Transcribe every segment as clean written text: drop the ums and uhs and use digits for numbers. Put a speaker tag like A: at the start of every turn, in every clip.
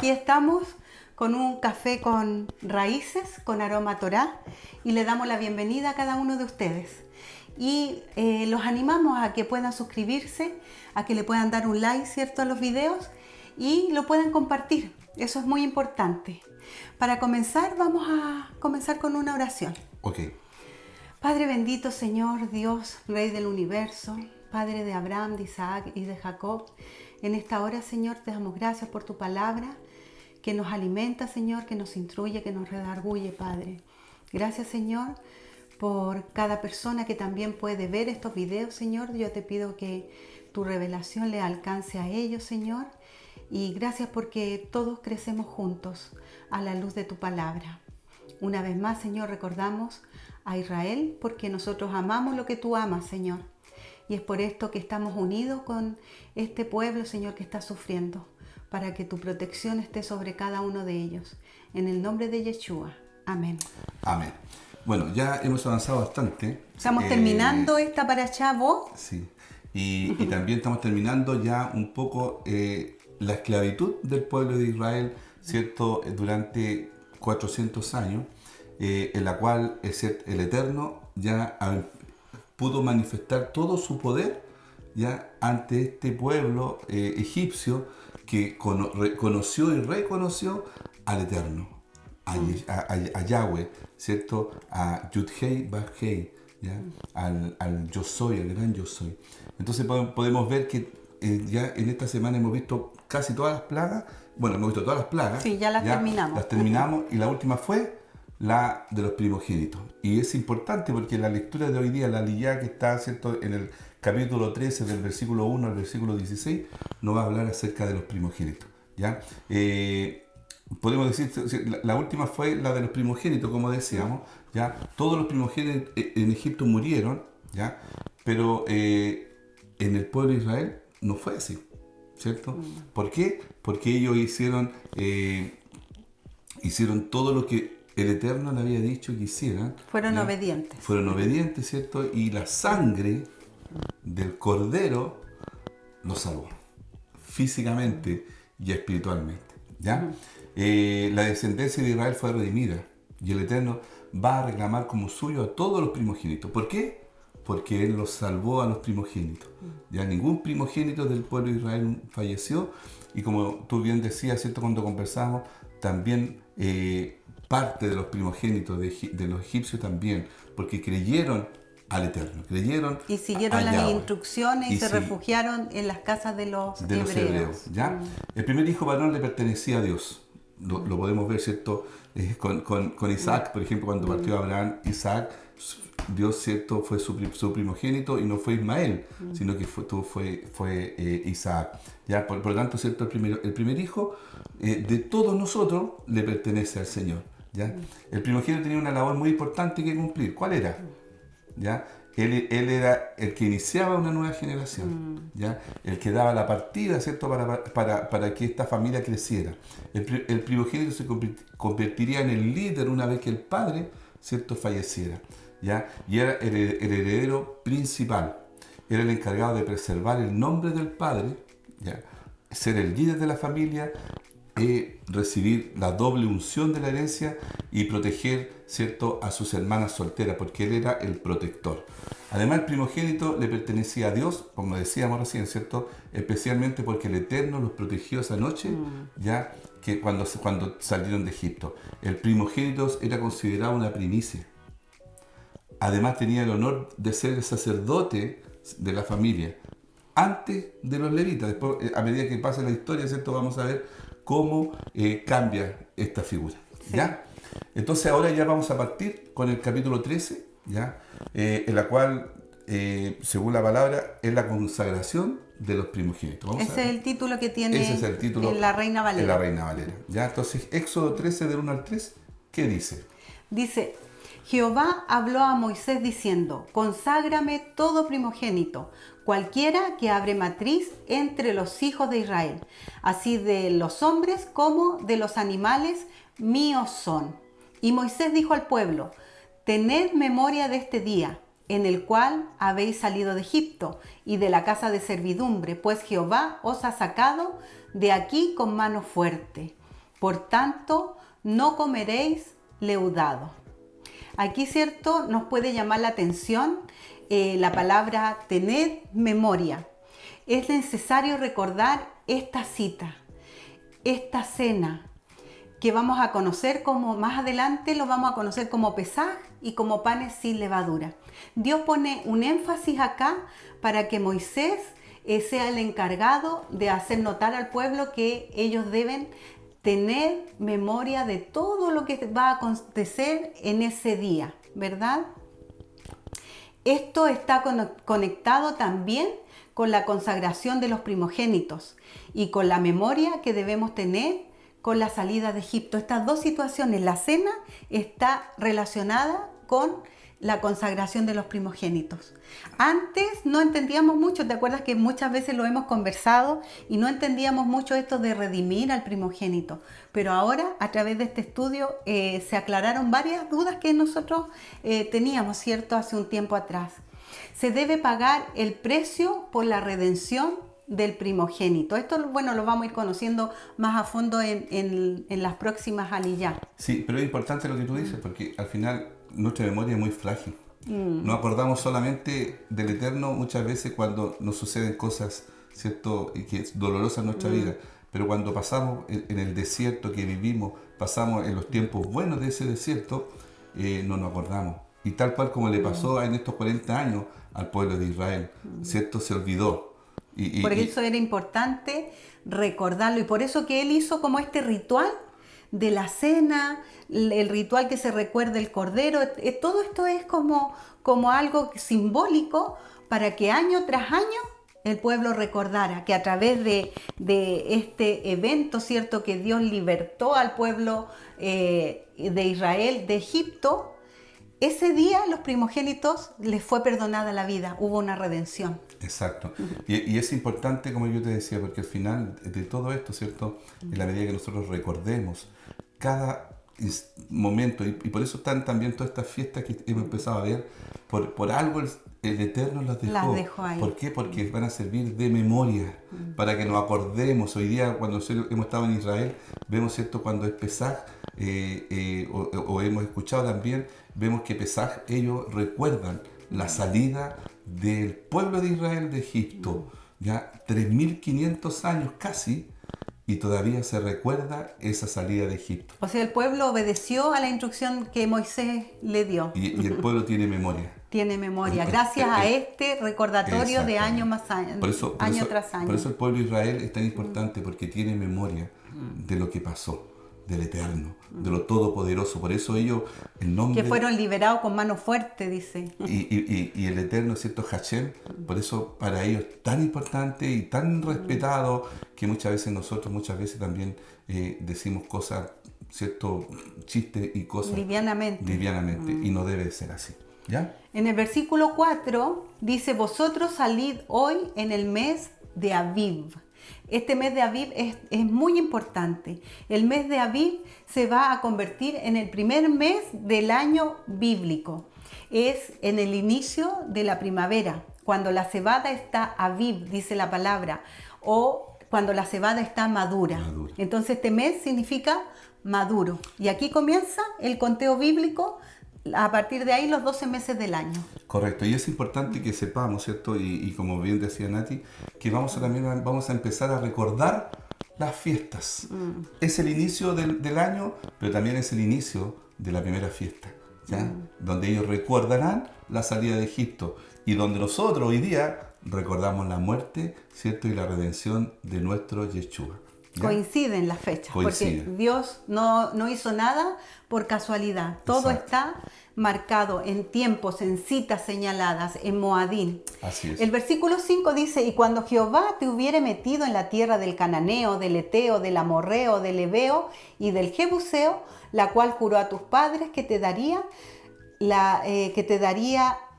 A: aquí estamos con un café con raíces, con aroma a Torá, y le damos la bienvenida a cada uno de ustedes. Y los animamos a que puedan suscribirse, a que le puedan dar un like, ¿cierto?, a los videos y lo puedan compartir. Eso es muy importante. Para comenzar, vamos a comenzar con una oración.
B: Ok.
A: Padre bendito, Señor Dios, Rey del universo, Padre de Abraham, de Isaac y de Jacob, en esta hora, Señor, te damos gracias por tu palabra, que nos alimenta, Señor, que nos instruye, que nos redarguye, Padre. Gracias, Señor, por cada persona que también puede ver estos videos, Señor. Yo te pido que tu revelación le alcance a ellos, Señor. Y gracias porque todos crecemos juntos a la luz de tu palabra. Una vez más, Señor, recordamos a Israel porque nosotros amamos lo que tú amas, Señor. Y es por esto que estamos unidos con este pueblo, Señor, que está sufriendo, para que tu protección esté sobre cada uno de ellos. En el nombre de Yeshua. Amén.
B: Amén. Bueno, ya hemos avanzado bastante.
A: Estamos terminando esta parashá, ¿vos?
B: Sí. Y también estamos terminando ya un poco la esclavitud del pueblo de Israel, ¿cierto? Durante 400 años, en la cual el Eterno ya pudo manifestar todo su poder ya ante este pueblo egipcio que conoció y reconoció al Eterno, a Yahweh, ¿cierto? A Yud-Hei, Bab-Hei, ¿ya? Al Yo Soy, al gran Yo Soy. Entonces podemos ver que ya en esta semana hemos visto casi todas las plagas. Bueno, hemos visto todas las plagas.
A: Sí, ya las terminamos.
B: Las terminamos y la última fue la de los primogénitos. Y es importante porque la lectura de hoy día, la Aliyá que está, ¿cierto?, en el capítulo 13, del versículo 1 al versículo 16, nos va a hablar acerca de los primogénitos, ¿ya? Podemos decir, la última fue la de los primogénitos, como decíamos, ¿ya? Todos los primogénitos en Egipto murieron, ¿ya? Pero en el pueblo de Israel no fue así, ¿cierto? ¿Por qué? Porque ellos hicieron todo lo que el Eterno le había dicho que hicieran.
A: Fueron obedientes.
B: Fueron obedientes, ¿cierto? Y la sangre del Cordero los salvó, físicamente y espiritualmente, ¿ya? La descendencia de Israel fue redimida y el Eterno va a reclamar como suyo a todos los primogénitos. ¿Por qué? Porque Él los salvó a los primogénitos. Ya ningún primogénito del pueblo de Israel falleció, y como tú bien decías, ¿cierto?, cuando conversamos, también parte de los primogénitos de los egipcios también, porque creyeron al Eterno, creyeron
A: y siguieron las instrucciones y se refugiaron en las casas de los hebreos.
B: ¿ya? El primer hijo varón le pertenecía a Dios. Lo podemos ver, ¿cierto? Con Isaac, por ejemplo, cuando partió Abraham, Isaac, Dios, ¿cierto?, fue su primogénito, y no fue Ismael, sino que fue Isaac. ¿Ya? Por lo tanto, ¿cierto?, el primer hijo de todos nosotros le pertenece al Señor, ¿ya? El primogénito tenía una labor muy importante que cumplir. ¿Cuál era? ¿Ya? Él era el que iniciaba una nueva generación, ¿ya? El que daba la partida, ¿cierto?, para que esta familia creciera. El primogénito se convertiría en el líder una vez que el padre, ¿cierto?, falleciera, ¿ya? Y era el heredero principal. Era el encargado de preservar el nombre del padre, ¿ya? Ser el líder de la familia, recibir la doble unción de la herencia y proteger, ¿cierto?, a sus hermanas solteras, porque él era el protector. Además, el primogénito le pertenecía a Dios, como decíamos recién, ¿cierto?, especialmente porque el Eterno los protegió esa noche, ya que cuando salieron de Egipto. El primogénito era considerado una primicia. Además, tenía el honor de ser el sacerdote de la familia antes de los levitas. Después, a medida que pasa la historia, ¿cierto?, vamos a ver cómo cambia esta figura, ¿ya? Entonces ahora ya vamos a partir con el capítulo 13, ¿ya? En la cual, según la palabra, es la consagración de los primogénitos.
A: Ese es el título que tiene en la Reina Valera.
B: En la Reina Valera, ¿ya? Entonces, Éxodo 13, del 1 al 3, ¿qué dice?
A: Dice: Jehová habló a Moisés diciendo: conságrame todo primogénito, cualquiera que abre matriz entre los hijos de Israel, así de los hombres como de los animales míos son. Y Moisés dijo al pueblo: tened memoria de este día, en el cual habéis salido de Egipto y de la casa de servidumbre, pues Jehová os ha sacado de aquí con mano fuerte. por tanto no comeréis leudado. Aquí, ¿cierto?, nos puede llamar la atención la palabra tened memoria. Es necesario recordar esta cita, esta cena, que vamos a conocer como, más adelante lo vamos a conocer como Pesaj y como panes sin levadura. Dios pone un énfasis acá para que Moisés sea el encargado de hacer notar al pueblo que ellos deben tener memoria de todo lo que va a acontecer en ese día, ¿verdad? Esto está conectado también con la consagración de los primogénitos y con la memoria que debemos tener con la salida de Egipto. Estas dos situaciones, la cena está relacionada con la consagración de los primogénitos. Antes no entendíamos mucho, ¿te acuerdas que muchas veces lo hemos conversado y no entendíamos mucho esto de redimir al primogénito? Pero ahora, a través de este estudio, se aclararon varias dudas que nosotros teníamos, ¿cierto?, hace un tiempo atrás. Se debe pagar el precio por la redención del primogénito. Esto, bueno, lo vamos a ir conociendo más a fondo en las próximas aliyah.
B: Sí, pero es importante lo que tú dices, porque al final nuestra memoria es muy frágil. Nos acordamos solamente del Eterno muchas veces cuando nos suceden cosas, ¿cierto?, y que es dolorosa en nuestra vida. Pero cuando pasamos en el desierto que vivimos, pasamos en los tiempos buenos de ese desierto, no nos acordamos. Y tal cual como le pasó en estos 40 años al pueblo de Israel, ¿cierto?, se olvidó.
A: Por eso era importante recordarlo, y por eso que él hizo como este ritual de la cena, el ritual que se recuerda el cordero. Todo esto es como algo simbólico para que año tras año el pueblo recordara que a través de este evento, ¿cierto?, que Dios libertó al pueblo de Israel de Egipto, ese día los primogénitos les fue perdonada la vida, hubo una redención.
B: Exacto. Y es importante, como yo te decía, porque al final de todo esto, ¿cierto?, en la medida que nosotros recordemos cada momento, y por eso están también todas estas fiestas que hemos empezado a ver, por algo el Eterno las dejó.
A: Ahí.
B: ¿Por qué? Porque van a servir de memoria, para que nos acordemos. Hoy día, cuando hemos estado en Israel, vemos, ¿cierto?, cuando es Pesaj, o hemos escuchado también, vemos que Pesaj, ellos recuerdan la salida del pueblo de Israel de Egipto, ya 3.500 años casi, y todavía se recuerda esa salida de Egipto.
A: O sea, el pueblo obedeció a la instrucción que Moisés le dio.
B: Y el pueblo tiene memoria.
A: Tiene memoria, gracias a este recordatorio de año tras año.
B: Por eso el pueblo de Israel es tan importante, porque tiene memoria de lo que pasó, del Eterno, de lo Todopoderoso. Por eso ellos, el nombre...
A: Que fueron liberados con mano fuerte, dice.
B: Y el Eterno, ¿cierto?, Hashem, por eso para ellos es tan importante y tan respetado, que muchas veces también decimos cosas, ¿cierto?, chistes y cosas...
A: Livianamente.
B: Y no debe ser así. ¿Ya?
A: En el versículo 4 dice, vosotros salid hoy en el mes de Aviv. Este mes de Aviv es muy importante. El mes de Aviv se va a convertir en el primer mes del año bíblico. Es en el inicio de la primavera, cuando la cebada está Aviv, dice la palabra, o cuando la cebada está madura. Entonces este mes significa maduro. Y aquí comienza el conteo bíblico. A partir de ahí, los 12 meses del año.
B: Correcto, y es importante que sepamos, ¿cierto? Y como bien decía Nati, que vamos a empezar a recordar las fiestas. Es el inicio del año, pero también es el inicio de la primera fiesta, ¿ya? Donde ellos recordarán la salida de Egipto, y donde nosotros hoy día recordamos la muerte, ¿cierto?, y la redención de nuestro Yeshua. ¿Ya?
A: Coinciden las fechas, porque Dios no hizo nada por casualidad. Todo está marcado en tiempos, en citas señaladas, en Moadín.
B: Así es.
A: El versículo 5 dice, y cuando Jehová te hubiere metido en la tierra del Cananeo, del Eteo, del Amorreo, del Ebeo y del Jebuseo, la cual juró a tus padres que te daría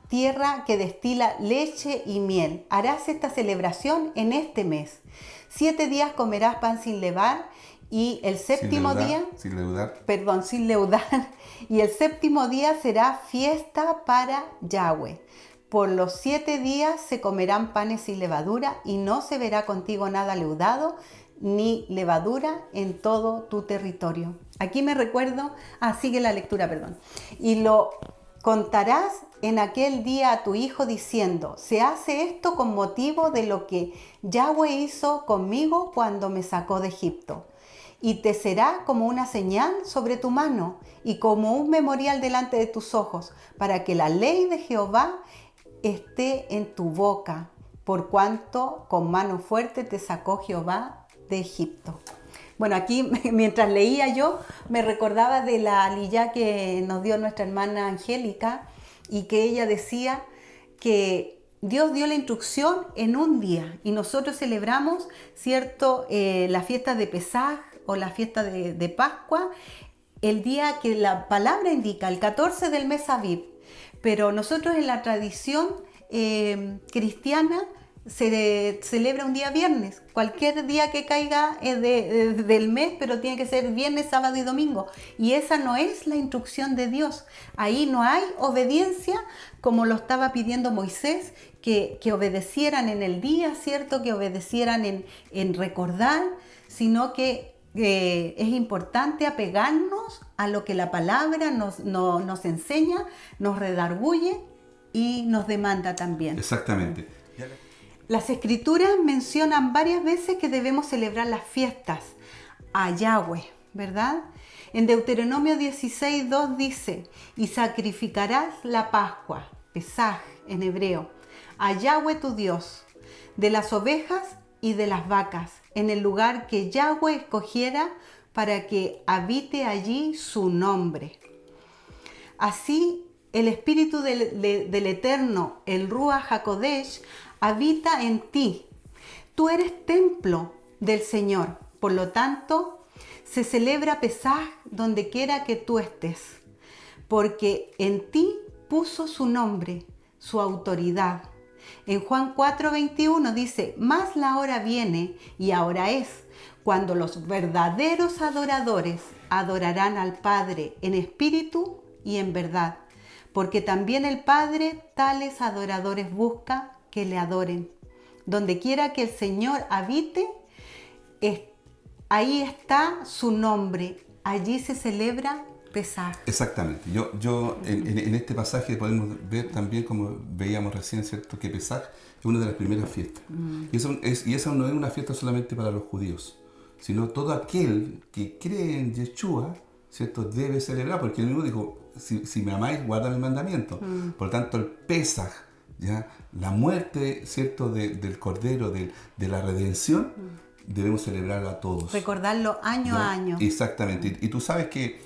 A: tierra que destila leche y miel. Harás esta celebración en este mes. 7 días comerás pan sin levar, y el séptimo día...
B: Sin leudar.
A: Perdón, sin leudar. Y el séptimo día será fiesta para Yahweh. Por los 7 días se comerán panes sin levadura, y no se verá contigo nada leudado, ni levadura en todo tu territorio. Aquí me recuerdo, sigue la lectura, perdón. Y lo contarás en aquel día a tu hijo diciendo, se hace esto con motivo de lo que Yahweh hizo conmigo cuando me sacó de Egipto. Y te será como una señal sobre tu mano y como un memorial delante de tus ojos, para que la ley de Jehová esté en tu boca, por cuanto con mano fuerte te sacó Jehová de Egipto. Bueno, aquí mientras leía yo me recordaba de la aliyá que nos dio nuestra hermana Angélica, y que ella decía que Dios dio la instrucción en un día y nosotros celebramos, ¿cierto?, la fiesta de Pesaj o la fiesta de Pascua, el día que la palabra indica, el 14 del mes Aviv. Pero nosotros en la tradición cristiana se celebra un día viernes. Cualquier día que caiga es del mes, pero tiene que ser viernes, sábado y domingo. Y esa no es la instrucción de Dios. Ahí no hay obediencia como lo estaba pidiendo Moisés, que obedecieran en el día, ¿cierto? Que obedecieran en recordar, sino que es importante apegarnos a lo que la palabra nos enseña, nos redarguye y nos demanda también.
B: Exactamente.
A: Las escrituras mencionan varias veces que debemos celebrar las fiestas a Yahweh, ¿verdad? En Deuteronomio 16:2 dice, y sacrificarás la Pascua, Pesaj en hebreo, a Yahweh tu Dios, de las ovejas y de las vacas, en el lugar que Yahweh escogiera para que habite allí su nombre. Así, el Espíritu del Eterno, el Ruach HaKodesh, habita en ti. Tú eres templo del Señor. Por lo tanto, se celebra Pesaj donde quiera que tú estés, porque en ti puso su nombre, su autoridad. En Juan 4:21 dice, mas la hora viene y ahora es, cuando los verdaderos adoradores adorarán al Padre en espíritu y en verdad, porque también el Padre tales adoradores busca que le adoren. Donde quiera que el Señor habite, ahí está su nombre, allí se celebra Pesaj.
B: Exactamente. Yo en este pasaje podemos ver también, como veíamos recién, ¿cierto?, que Pesaj es una de las primeras fiestas. Y esa no es una fiesta solamente para los judíos, sino todo aquel que cree en Yeshua, ¿cierto?, debe celebrar, porque él mismo dijo, si me amáis, guarda mis mandamientos. Por lo tanto, el Pesaj, ¿ya?, la muerte, ¿cierto?, del Cordero, de la redención, debemos celebrarla a todos.
A: Recordarlo año a año.
B: Exactamente. Y tú sabes que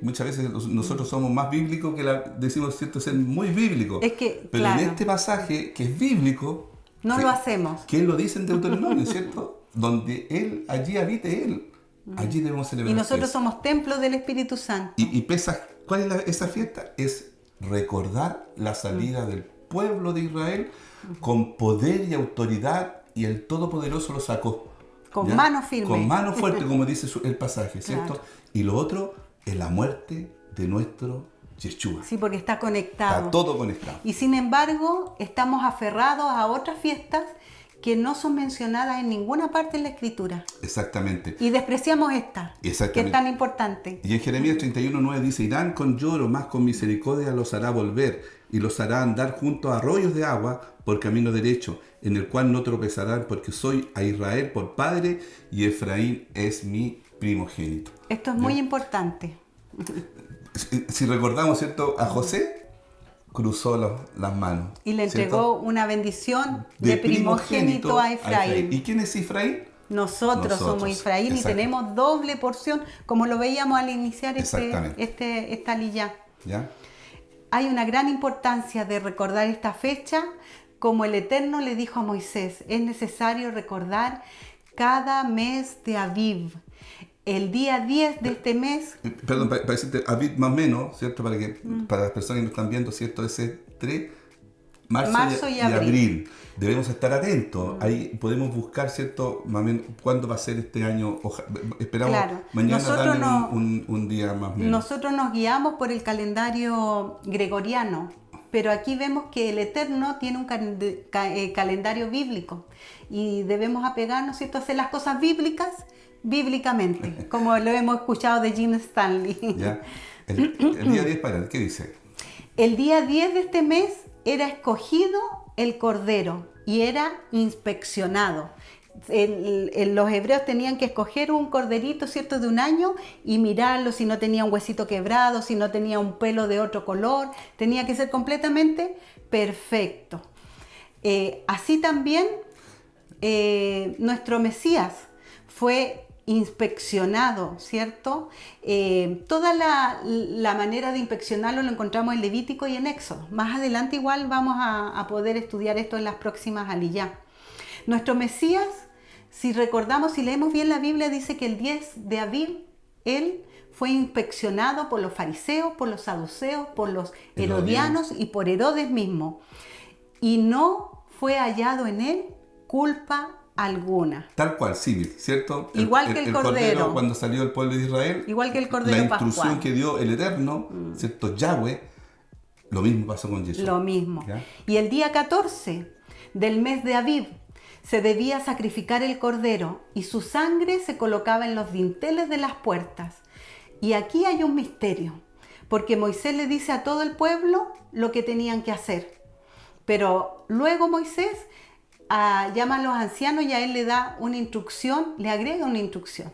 B: muchas veces nosotros somos más bíblicos que decimos, ¿cierto?, ser muy bíblicos.
A: Es que,
B: pero
A: claro,
B: en este pasaje, que es bíblico,
A: no lo hacemos.
B: Que él lo dice en Deuteronomio, ¿cierto? Donde él, allí habite él. Allí debemos celebrar.
A: Y nosotros
B: Pesaj.
A: somos templos del Espíritu Santo.
B: Y Pesaj, ¿cuál es esa fiesta? Es recordar la salida del pueblo de Israel con poder y autoridad, y el Todopoderoso lo sacó.
A: Con
B: ¿ya?
A: mano firme.
B: Con mano fuerte, como dice el pasaje, ¿cierto?
A: Claro.
B: Y lo otro es la muerte de nuestro Yeshua.
A: Sí, porque está conectado.
B: Está todo conectado.
A: Y sin embargo, estamos aferrados a otras fiestas que no son mencionadas en ninguna parte en la Escritura.
B: Exactamente.
A: Y despreciamos esta, que
B: Exactamente.
A: es tan importante.
B: Y en Jeremías 31:9 dice, irán con lloro, mas con misericordia los hará volver, y los hará andar junto a arroyos de agua por camino derecho, en el cual no tropezarán, porque soy a Israel por padre, y Efraín es mi primogénito.
A: Esto es muy importante.
B: Si recordamos, ¿cierto?, a José, cruzó las manos.
A: Y le entregó, ¿cierto?, una bendición de primogénito a Efraín.
B: ¿Y quién es Efraín?
A: Nosotros somos Efraín. Exacto. Y tenemos doble porción, como lo veíamos al iniciar esta liyá.
B: ¿Ya?
A: Hay una gran importancia de recordar esta fecha, como el Eterno le dijo a Moisés, es necesario recordar cada mes de Aviv. El día 10 de este mes...
B: Perdón, para decirte, Aviv más o menos, ¿cierto? Para las personas que nos están viendo, ¿cierto? Es entre marzo y abril. Debemos estar atentos. Ahí podemos buscar, ¿cierto?, más o menos cuándo va a ser este año. Esperamos, claro, mañana darle un día más o menos.
A: Nosotros nos guiamos por el calendario gregoriano, pero aquí vemos que el Eterno tiene un calendario bíblico y debemos apegarnos, ¿cierto?, a hacer las cosas bíblicas bíblicamente, como lo hemos escuchado de Jim Stanley.
B: ¿Ya? El día 10 para ¿qué dice?
A: El día 10 de este mes era escogido el cordero y era inspeccionado. Los hebreos tenían que escoger un corderito, ¿cierto?, de un año y mirarlo si no tenía un huesito quebrado, si no tenía un pelo de otro color, tenía que ser completamente perfecto. Así también nuestro Mesías fue inspeccionado, ¿cierto? Toda la manera de inspeccionarlo lo encontramos en Levítico y en Éxodo. Más adelante igual vamos a poder estudiar esto en las próximas aliyá. Nuestro Mesías, si recordamos, si leemos bien la Biblia, dice que el 10 de Aviv, él fue inspeccionado por los fariseos, por los saduceos, por los herodianos y por Herodes mismo. Y no fue hallado en él culpa alguna.
B: Tal cual, civil, ¿cierto?
A: Igual que el cordero.
B: Cuando salió el pueblo de Israel.
A: Igual que el cordero
B: la instrucción
A: pascual
B: que dio el Eterno, ¿cierto? Yahweh, lo mismo pasó con Jesús.
A: Lo mismo.
B: ¿Ya?
A: Y el día 14 del mes de Aviv se debía sacrificar el cordero y su sangre se colocaba en los dinteles de las puertas. Y aquí hay un misterio, porque Moisés le dice a todo el pueblo lo que tenían que hacer. Pero luego Moisés llama a los ancianos y a él le da una instrucción, le agrega una instrucción,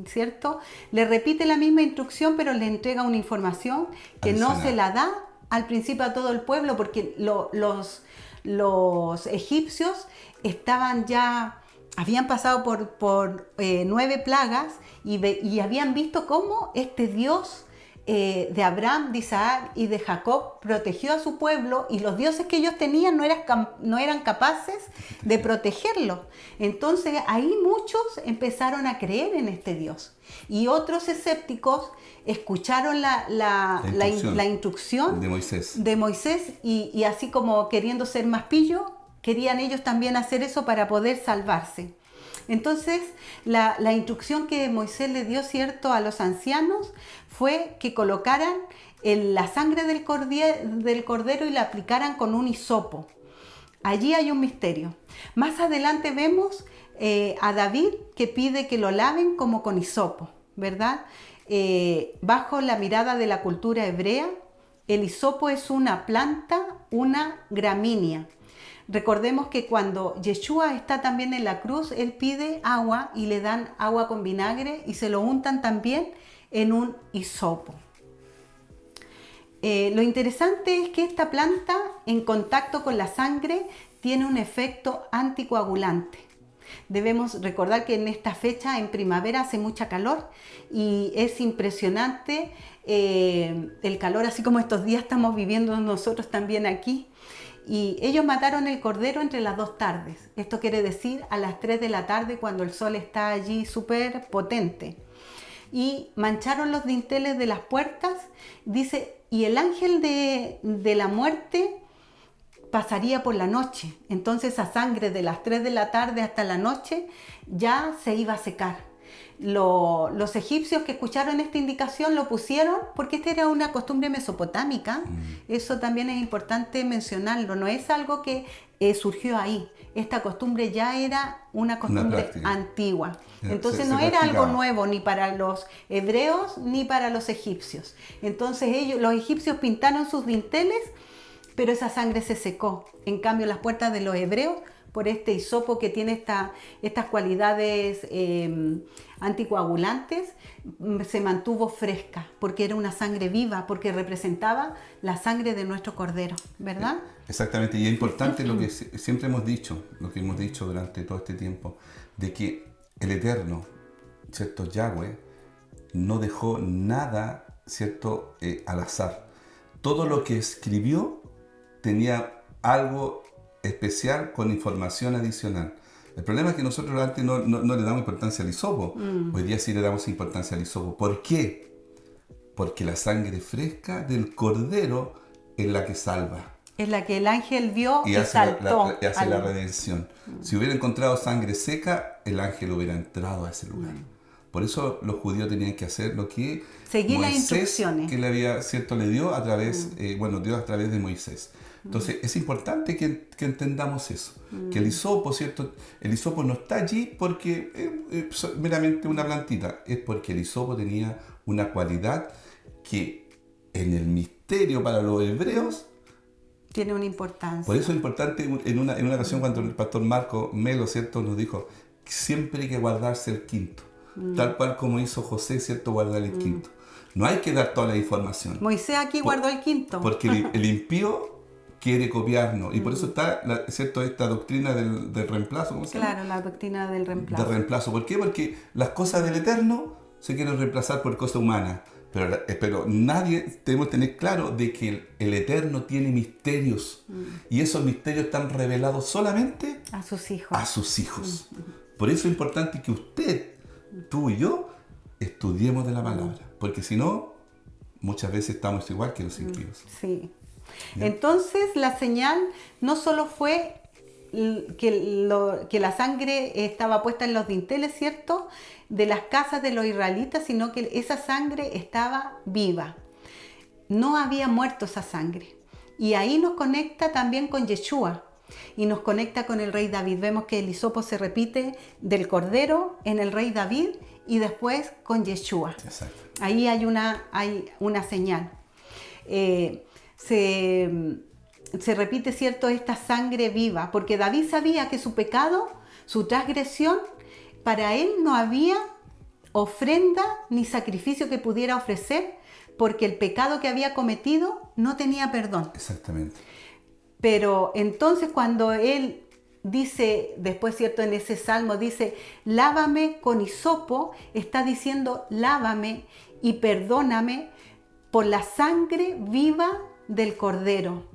A: ¿cierto? Le repite la misma instrucción, pero le entrega una información que no se la da al principio a todo el pueblo, porque los egipcios habían pasado por 9 plagas y habían visto cómo este Dios de Abraham, de Isaac y de Jacob protegió a su pueblo, y los dioses que ellos tenían no eran capaces de protegerlo. Entonces ahí muchos empezaron a creer en este Dios, y otros escépticos escucharon la instrucción de Moisés y así como queriendo ser más pillos, querían ellos también hacer eso para poder salvarse. Entonces, la instrucción que Moisés le dio, ¿cierto?, a los ancianos fue que colocaran la sangre del cordero y la aplicaran con un hisopo. Allí hay un misterio. Más adelante vemos a David que pide que lo laven como con hisopo, ¿verdad? Bajo la mirada de la cultura hebrea, el hisopo es una planta, una gramínea. Recordemos que cuando Yeshua está también en la cruz, él pide agua y le dan agua con vinagre y se lo untan también en un hisopo. Lo interesante es que esta planta, en contacto con la sangre, tiene un efecto anticoagulante. Debemos recordar que en esta fecha, en primavera, hace mucha calor y es impresionante el calor, así como estos días estamos viviendo nosotros también aquí. Y ellos mataron el cordero entre las 2 tardes. Esto quiere decir a las 3 de la tarde, cuando el sol está allí súper potente. Y mancharon los dinteles de las puertas. Dice, y el ángel de la muerte pasaría por la noche. Entonces esa sangre de las 3 de la tarde hasta la noche ya se iba a secar. Los egipcios que escucharon esta indicación lo pusieron porque esta era una costumbre mesopotámica. Eso también es importante mencionarlo. No es algo que surgió ahí. Esta costumbre ya era una costumbre antigua. Entonces no era algo nuevo ni para los hebreos ni para los egipcios. Entonces los egipcios pintaron sus dinteles, pero esa sangre se secó. En cambio, las puertas de los hebreos, por este hisopo que tiene estas cualidades anticoagulantes, se mantuvo fresca, porque era una sangre viva, porque representaba la sangre de nuestro cordero, ¿verdad?
B: Exactamente, y es importante lo que siempre hemos dicho, lo que hemos dicho durante todo este tiempo, de que el Eterno, ¿cierto?, Yahweh, no dejó nada, ¿cierto?, al azar. Todo lo que escribió tenía algo especial con información adicional. El problema es que nosotros antes no le damos importancia al hisopo. Hoy día sí le damos importancia al hisopo. ¿Por qué? Porque la sangre fresca del cordero es la que salva.
A: Es la que el ángel vio y saltó.
B: Y hace la redención. Si hubiera encontrado sangre seca, el ángel hubiera entrado a ese lugar. Por eso los judíos tenían que hacer lo que
A: Seguir las
B: Moisés,
A: instrucciones.
B: que le había, ¿cierto? Le dio a través, Dios a través de Moisés. Entonces, es importante que entendamos eso. Que el hisopo, ¿cierto? El hisopo no está allí porque es meramente una plantita. Es porque el hisopo tenía una cualidad que en el misterio para los hebreos
A: Tiene una importancia.
B: por eso es importante, en una ocasión cuando el pastor Marco Melo, ¿cierto?, nos dijo, siempre hay que guardarse el quinto, tal cual como hizo José, ¿cierto?, guardar el quinto. No hay que dar toda la información.
A: Moisés aquí guardó el quinto.
B: Porque el impío quiere copiarnos, y por eso está, ¿cierto?, esta doctrina del reemplazo, ¿cómo se llama?
A: Claro, la doctrina del reemplazo.
B: De reemplazo. ¿Por qué? Porque las cosas del Eterno se quieren reemplazar por cosas humanas. Pero nadie tenemos que tener claro de que el Eterno tiene misterios. Y esos misterios están revelados solamente
A: A sus hijos.
B: a sus hijos. Por eso es importante que usted, tú y yo, estudiemos de la palabra. Porque si no, muchas veces estamos igual que los impíos.
A: Sí.
B: ¿Ya?
A: Entonces la señal no solo fue que la sangre estaba puesta en los dinteles, ¿cierto?, de las casas de los israelitas, sino que esa sangre estaba viva. No había muerto esa sangre. Y ahí nos conecta también con Yeshua y nos conecta con el rey David. Vemos que el hisopo se repite del cordero en el rey David y después con Yeshua.
B: Exacto.
A: Ahí hay una señal. Se repite, ¿cierto?, esta sangre viva, porque David sabía que su pecado, su transgresión, para él no había ofrenda ni sacrificio que pudiera ofrecer, porque el pecado que había cometido no tenía perdón.
B: Exactamente.
A: Pero entonces cuando él dice, después, ¿cierto?, en ese salmo dice, lávame con hisopo, está diciendo, lávame y perdóname por la sangre viva del Cordero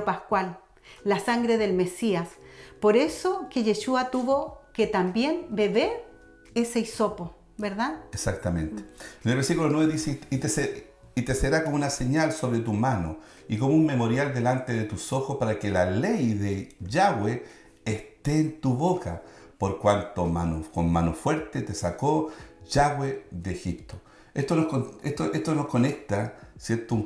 A: Pascual, la sangre del Mesías. Por eso que Yeshua tuvo que también beber ese hisopo, ¿verdad?
B: Exactamente. En el versículo 9 dice, y te será como una señal sobre tu mano y como un memorial delante de tus ojos para que la ley de Yahweh esté en tu boca, por cuanto con mano fuerte te sacó Yahweh de Egipto. Esto nos conecta, ¿cierto?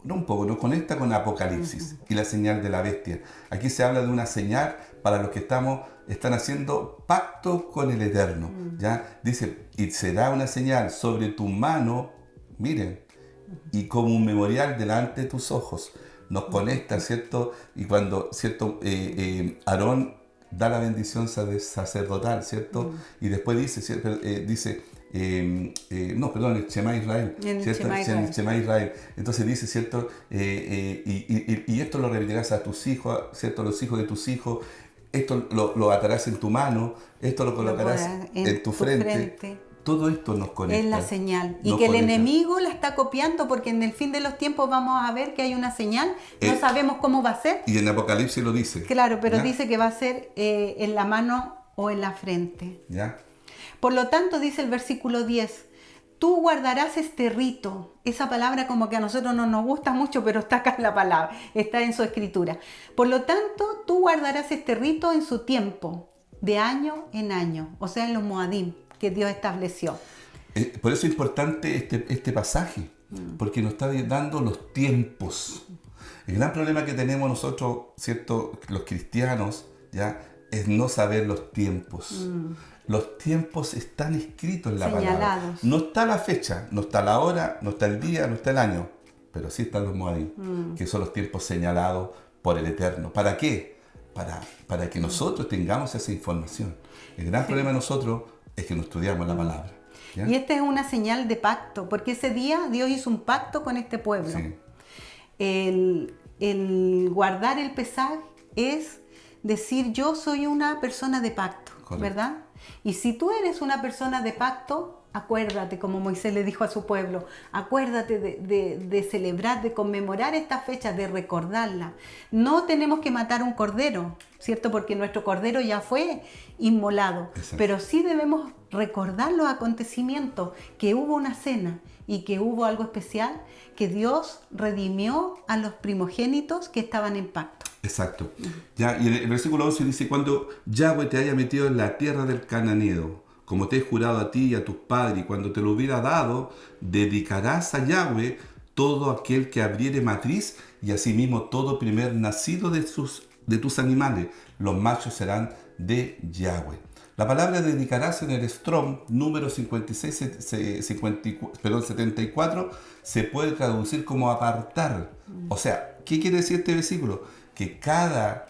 B: Nos conecta con Apocalipsis y la señal de la bestia. Aquí se habla de una señal para los que están haciendo pacto con el Eterno. ¿Ya? Dice, y será una señal sobre tu mano, miren, y como un memorial delante de tus ojos. Nos conecta, ¿cierto? Y cuando, ¿cierto? Aarón da la bendición sacerdotal, ¿cierto? Y después dice, ¿cierto? El Shema Israel, ¿cierto? El Shema Israel. Entonces dice, ¿cierto? Y esto lo repetirás a tus hijos, ¿cierto? Los hijos de tus hijos. Esto lo atarás en tu mano, esto lo colocarás en tu frente. Todo esto nos conecta.
A: Es la señal. Y que el enemigo la está copiando, porque en el fin de los tiempos vamos a ver que hay una señal. No sabemos cómo va a ser.
B: Y en Apocalipsis lo dice.
A: Claro, pero
B: ¿ya?
A: dice que va a ser en la mano o en la frente.
B: ¿Ya?
A: Por lo tanto, dice el versículo 10, tú guardarás este rito. Esa palabra como que a nosotros no nos gusta mucho, pero está acá en la palabra, está en su escritura. Por lo tanto, tú guardarás este rito en su tiempo, de año en año, o sea, en los Moadim que Dios estableció.
B: Por eso es importante este pasaje, porque nos está dando los tiempos. El gran problema que tenemos nosotros, ¿cierto?, los cristianos, ¿ya?, es no saber los tiempos. Los tiempos están escritos en la palabra. No está la fecha, no está la hora, no está el día, no está el año, pero sí están los Moadim, que son los tiempos señalados por el Eterno. ¿Para qué? Para que nosotros tengamos esa información. El gran problema de nosotros es que no estudiamos la palabra. ¿Ya?
A: Y esta es una señal de pacto, porque ese día Dios hizo un pacto con este pueblo.
B: Sí.
A: El guardar el Pesaj es decir, yo soy una persona de pacto, correcto, ¿verdad? Y si tú eres una persona de pacto, acuérdate, como Moisés le dijo a su pueblo, acuérdate de celebrar, de conmemorar esta fecha, de recordarla. No tenemos que matar un cordero, ¿cierto? Porque nuestro cordero ya fue inmolado. Exacto. Pero sí debemos recordar los acontecimientos, que hubo una cena y que hubo algo especial, que Dios redimió a los primogénitos que estaban en pacto.
B: Exacto. Ya, y el versículo 11 dice, cuando Yahweh te haya metido en la tierra del cananeo, como te he jurado a ti y a tus padres, y cuando te lo hubiera dado, dedicarás a Yahweh todo aquel que abriere matriz, y asimismo todo primer nacido de tus animales, los machos serán de Yahweh. La palabra dedicarás en el Strong, número 74, se puede traducir como apartar. O sea, ¿qué quiere decir este versículo? Que cada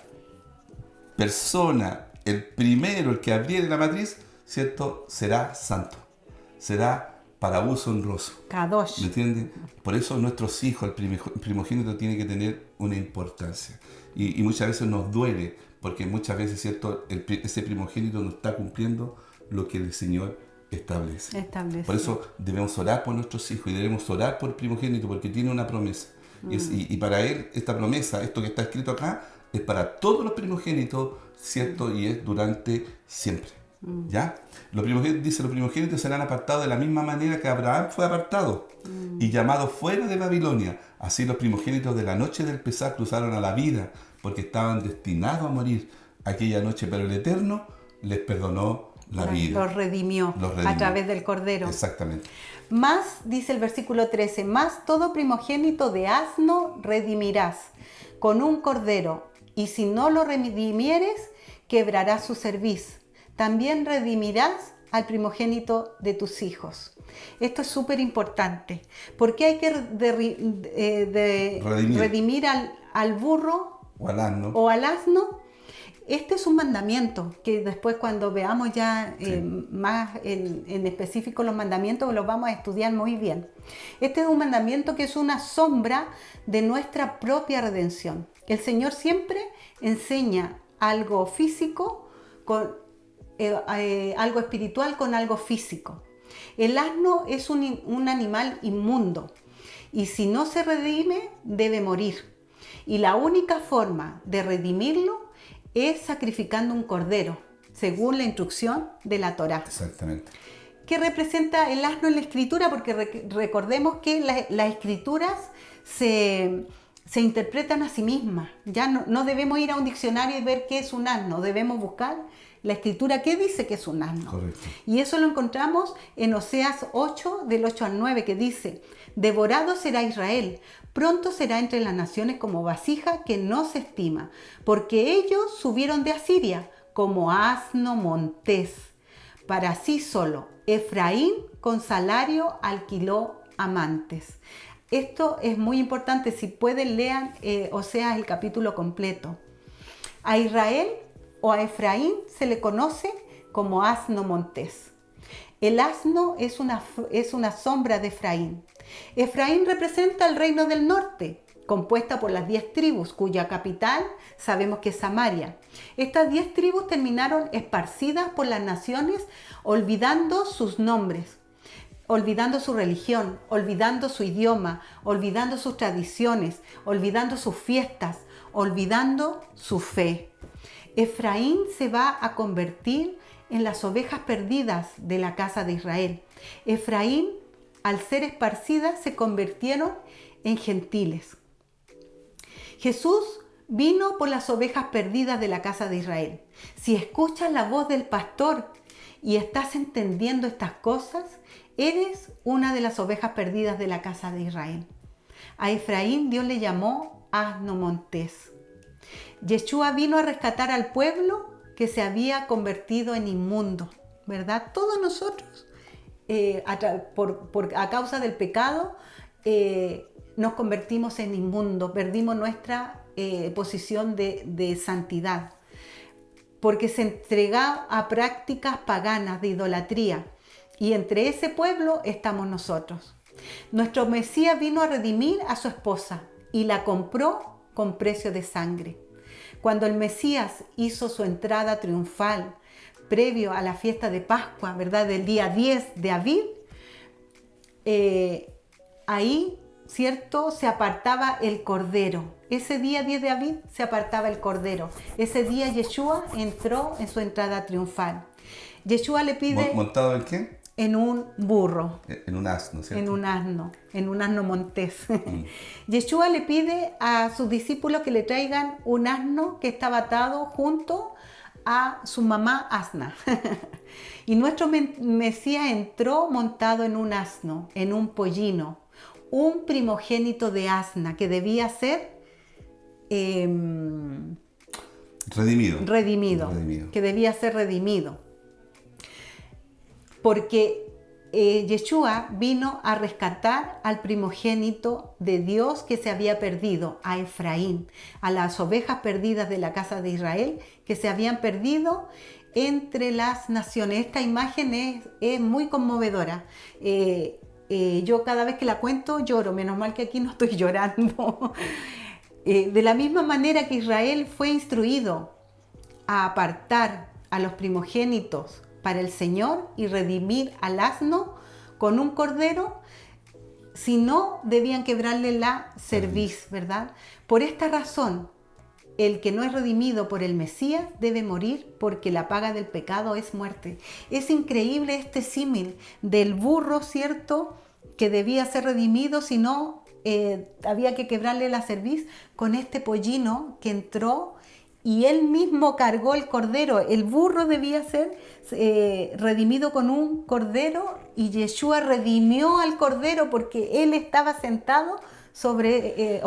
B: persona, el primero, el que abriere la matriz, ¿cierto?, será santo, será para uso honroso.
A: Kadosh.
B: ¿Me entienden? Por eso nuestros hijos, el primogénito tiene que tener una importancia. Y muchas veces nos duele, porque muchas veces, ¿cierto?, ese primogénito no está cumpliendo lo que el Señor establece. Por eso debemos orar por nuestros hijos y debemos orar por el primogénito, porque tiene una promesa. Y para él, esta promesa, esto que está escrito acá, es para todos los primogénitos, ¿cierto? Y es durante siempre. ¿Ya? Los primogénitos serán apartados de la misma manera que Abraham fue apartado y llamado fuera de Babilonia. Así los primogénitos de la noche del Pesaj cruzaron a la vida, porque estaban destinados a morir aquella noche, pero el Eterno les perdonó la vida.
A: Los redimió a través del Cordero.
B: Exactamente.
A: Más, dice el versículo 13, más todo primogénito de asno redimirás con un cordero, y si no lo redimieres, quebrarás su cerviz. También redimirás al primogénito de tus hijos. Esto es súper importante. ¿Por qué hay que redimir al burro
B: o al
A: asno? Este es un mandamiento que después, cuando veamos ya más en específico los mandamientos, los vamos a estudiar muy bien. Este es un mandamiento que es una sombra de nuestra propia redención. El Señor siempre enseña algo físico con algo espiritual con algo físico. El asno es un animal inmundo, y si no se redime, debe morir. Y la única forma de redimirlo es sacrificando un cordero, según la instrucción de la Torá.
B: Exactamente.
A: ¿Qué representa el asno en la escritura? Porque recordemos que las escrituras se interpretan a sí mismas. Ya no debemos ir a un diccionario y ver qué es un asno, debemos buscar la escritura que dice que es un asno.
B: Correcto.
A: Y eso lo encontramos en Oseas 8, del 8 al 9, que dice: devorado será Israel, pronto será entre las naciones como vasija que no se estima, porque ellos subieron de Asiria como asno montés, para sí solo. Efraín con salario alquiló amantes. Esto es muy importante. Si pueden, lean Oseas el capítulo completo. A Israel o a Efraín se le conoce como asno montés. El asno es una sombra de Efraín. Efraín representa el reino del norte, compuesta por las 10 tribus, cuya capital sabemos que es Samaria. Estas 10 tribus terminaron esparcidas por las naciones, olvidando sus nombres, olvidando su religión, olvidando su idioma, olvidando sus tradiciones, olvidando sus fiestas, olvidando su fe. Efraín se va a convertir en las ovejas perdidas de la casa de Israel. Efraín, al ser esparcidas, se convirtieron en gentiles. Jesús vino por las ovejas perdidas de la casa de Israel. Si escuchas la voz del pastor y estás entendiendo estas cosas, eres una de las ovejas perdidas de la casa de Israel. A Efraín Dios le llamó asno montés. Yeshua vino a rescatar al pueblo que se había convertido en inmundo, ¿verdad? Todos nosotros, a causa del pecado, nos convertimos en inmundos, perdimos nuestra posición de santidad, porque se entregaba a prácticas paganas de idolatría, y entre ese pueblo estamos nosotros. Nuestro Mesías vino a redimir a su esposa y la compró con precio de sangre. Cuando el Mesías hizo su entrada triunfal previo a la fiesta de Pascua, ¿verdad?, del día 10 de Aviv, ahí, ¿cierto?, se apartaba el cordero. Ese día 10 de Aviv se apartaba el cordero. Ese día Yeshua entró en su entrada triunfal. Yeshua le pide...
B: ¿Montado en qué?
A: En un burro.
B: En un asno, ¿cierto?
A: En un asno montés. Yeshua le pide a sus discípulos que le traigan un asno que estaba atado junto a su mamá Asna. Y nuestro Mesías entró montado en un asno, en un pollino, un primogénito de Asna que debía ser redimido, que debía ser redimido. Porque Yeshua vino a rescatar al primogénito de Dios que se había perdido, a Efraín, a las ovejas perdidas de la casa de Israel que se habían perdido entre las naciones. Esta imagen es muy conmovedora. Yo cada vez que la cuento lloro, menos mal que aquí no estoy llorando. De la misma manera que Israel fue instruido a apartar a los primogénitos para el Señor y redimir al asno con un cordero, si no, debían quebrarle la cerviz, ¿verdad? Por esta razón, el que no es redimido por el Mesías debe morir, porque la paga del pecado es muerte. Es increíble este símil del burro, ¿cierto?, que debía ser redimido, si no, había que quebrarle la cerviz, con este pollino que entró y él mismo cargó el cordero. El burro debía ser redimido con un cordero, y Yeshua redimió al cordero porque él estaba sentado sobre,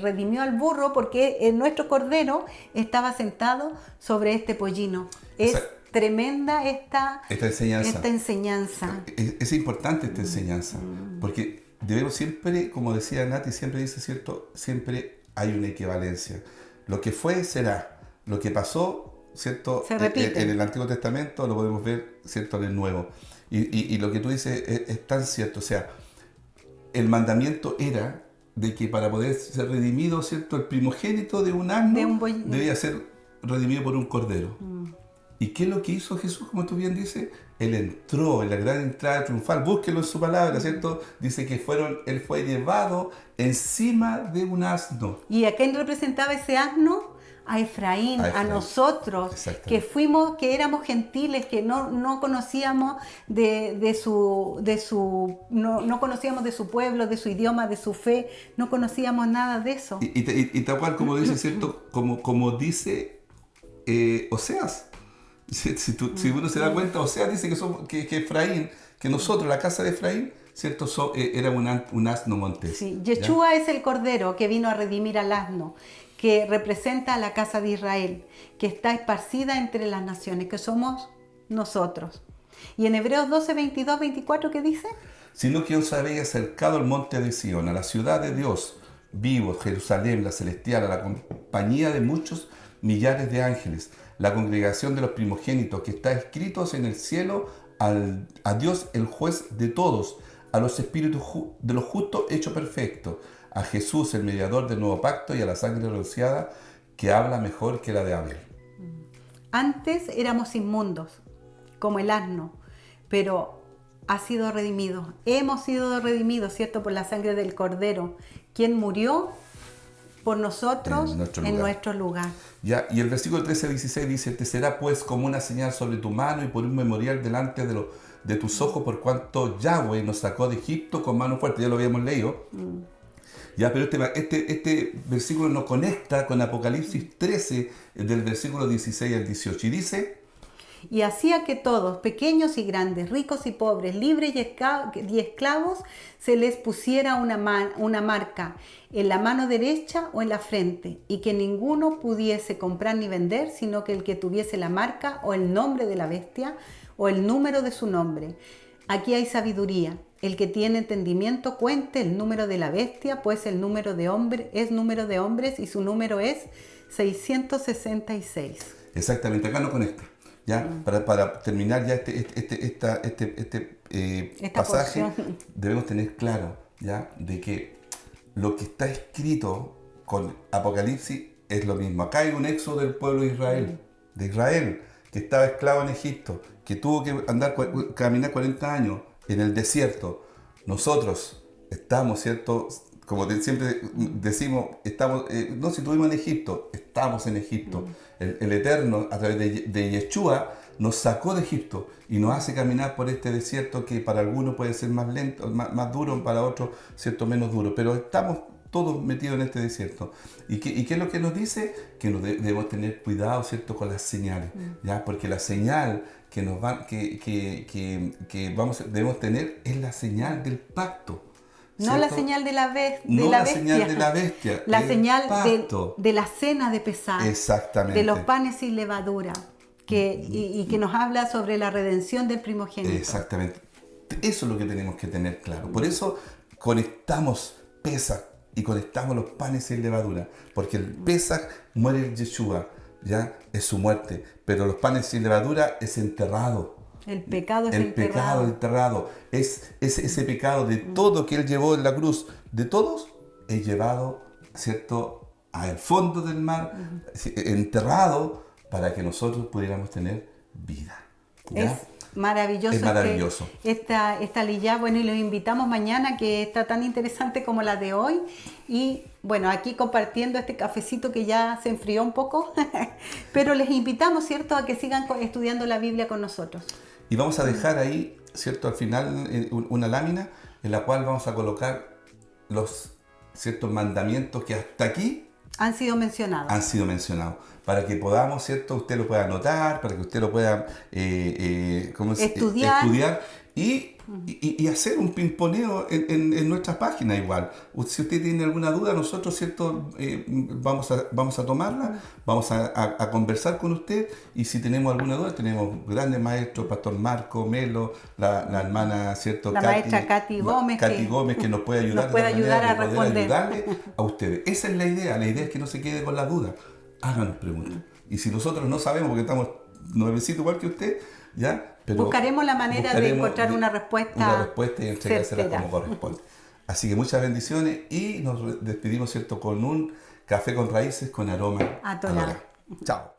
A: redimió al burro porque nuestro cordero estaba sentado sobre este pollino. Es tremenda esta enseñanza.
B: Es importante esta enseñanza, porque debemos siempre, como decía Nati, siempre dice, ¿cierto? Siempre hay una equivalencia. Lo que fue será, lo que pasó, ¿cierto?
A: Se repite.
B: En el Antiguo Testamento lo podemos ver, ¿cierto?, en el Nuevo. Y lo que tú dices es tan cierto. O sea, el mandamiento era de que para poder ser redimido, ¿cierto?, el primogénito de un asno debía ser redimido por un cordero. ¿Y qué es lo que hizo Jesús, como tú bien dices? Él entró en la gran entrada triunfal. Búsquelo en su palabra, ¿cierto? Dice que él fue llevado encima de un asno.
A: ¿Y a quién representaba ese asno? A Efraín, a nosotros, que éramos gentiles, que no conocíamos no conocíamos de su pueblo, de su idioma, de su fe, no conocíamos nada de eso.
B: Y tal cual como dice, ¿cierto? Como dice Oseas. Si uno se da cuenta, Oseas dice que Efraín, que nosotros, la casa de Efraín, ¿cierto?, era un asno montés.
A: Sí, Yeshua es el cordero que vino a redimir al asno, que representa a la casa de Israel, que está esparcida entre las naciones, que somos nosotros. Y en Hebreos 12, 22, 24, ¿qué dice?
B: Sino que os habéis acercado al monte de Sión, a la ciudad de Dios vivo, Jerusalén, la celestial, a la compañía de muchos millares de ángeles, la congregación de los primogénitos que está escritos en el cielo, a Dios el juez de todos, a los espíritus de los justos hechos perfectos, a Jesús el mediador del nuevo pacto, y a la sangre rociada que habla mejor que la de Abel.
A: Antes éramos inmundos, como el asno, pero ha sido redimido. Hemos sido redimidos, ¿cierto?, por la sangre del Cordero, quien murió por nosotros en nuestro lugar.
B: Ya, y el versículo 13-16 dice: te será pues como una señal sobre tu mano y por un memorial delante de tus ojos, por cuanto Yahweh nos sacó de Egipto con mano fuerte. Ya lo habíamos leído. Ya, pero este versículo nos conecta con Apocalipsis 13, del versículo 16 al 18. Y dice:
A: y hacía que todos, pequeños y grandes, ricos y pobres, libres y esclavos, se les pusiera una marca en la mano derecha o en la frente, y que ninguno pudiese comprar ni vender, sino que el que tuviese la marca o el nombre de la bestia o el número de su nombre. Aquí hay sabiduría. El que tiene entendimiento cuente el número de la bestia, pues el número de hombre es número de hombres y su número es 666.
B: Exactamente, acá no conecta. ¿Ya? Para terminar ya este pasaje, porción, debemos tener claro, ¿ya?, de que lo que está escrito con Apocalipsis es lo mismo. Acá hay un éxodo del pueblo de Israel, que estaba esclavo en Egipto, que tuvo que caminar 40 años en el desierto. Nosotros estamos, ¿cierto?, como siempre decimos, si estuvimos en Egipto, estamos en Egipto. El Eterno, a través de Yeshua, nos sacó de Egipto y nos hace caminar por este desierto que para algunos puede ser más lento, más duro, para otros, ¿cierto?, menos duro. Pero estamos todos metidos en este desierto. ¿Y qué es lo que nos dice? Que debemos tener cuidado, ¿cierto?, con las señales, ¿ya? Porque la señal que debemos tener es la señal del pacto.
A: No
B: ¿cierto?
A: la señal de la bestia.
B: No la señal de la bestia.
A: La
B: el
A: señal
B: pacto.
A: de la cena de Pesaj.
B: Exactamente.
A: De los panes sin levadura. Y que nos habla sobre la redención del primogénito.
B: Exactamente. Eso es lo que tenemos que tener claro. Por eso conectamos Pesaj y conectamos los panes sin levadura. Porque el Pesaj muere el Yeshua, ¿ya? Es su muerte. Pero los panes sin levadura es enterrado.
A: El pecado es
B: el
A: enterrado.
B: Pecado enterrado. Es ese pecado de todo que Él llevó en la cruz, de todos, es llevado, ¿cierto?, al fondo del mar, enterrado, para que nosotros pudiéramos tener vida. ¿Ya?
A: Es maravilloso.
B: Es maravilloso.
A: Esta liyá, bueno, y los invitamos mañana, que está tan interesante como la de hoy. Y bueno, aquí compartiendo este cafecito que ya se enfrió un poco, pero les invitamos, ¿cierto?, a que sigan estudiando la Biblia con nosotros.
B: Y vamos a dejar ahí, ¿cierto?, al final una lámina en la cual vamos a colocar los ciertos mandamientos que hasta aquí
A: han sido mencionados. Para que podamos, ¿cierto?, usted lo pueda anotar, para que usted lo pueda estudiar y hacer un pimponeo en nuestra página igual. Si usted tiene alguna duda, nosotros, ¿cierto?, vamos a tomarla, vamos a conversar con usted, y si tenemos alguna duda, tenemos grandes maestros, Pastor Marco, Melo, la hermana, ¿cierto?, la maestra Katy Gómez,
B: que nos puede ayudar,
A: a responder.
B: Ayudarle a ustedes. Esa es la idea es que no se quede con la duda. Háganos preguntas. Y si nosotros no sabemos, porque estamos nuevecitos igual que usted, ¿ya? Pero
A: buscaremos la manera de encontrar una respuesta
B: y entregársela como corresponde. Así que muchas bendiciones, y nos despedimos, ¿cierto?, con un café con raíces con aroma a Torá. Chao.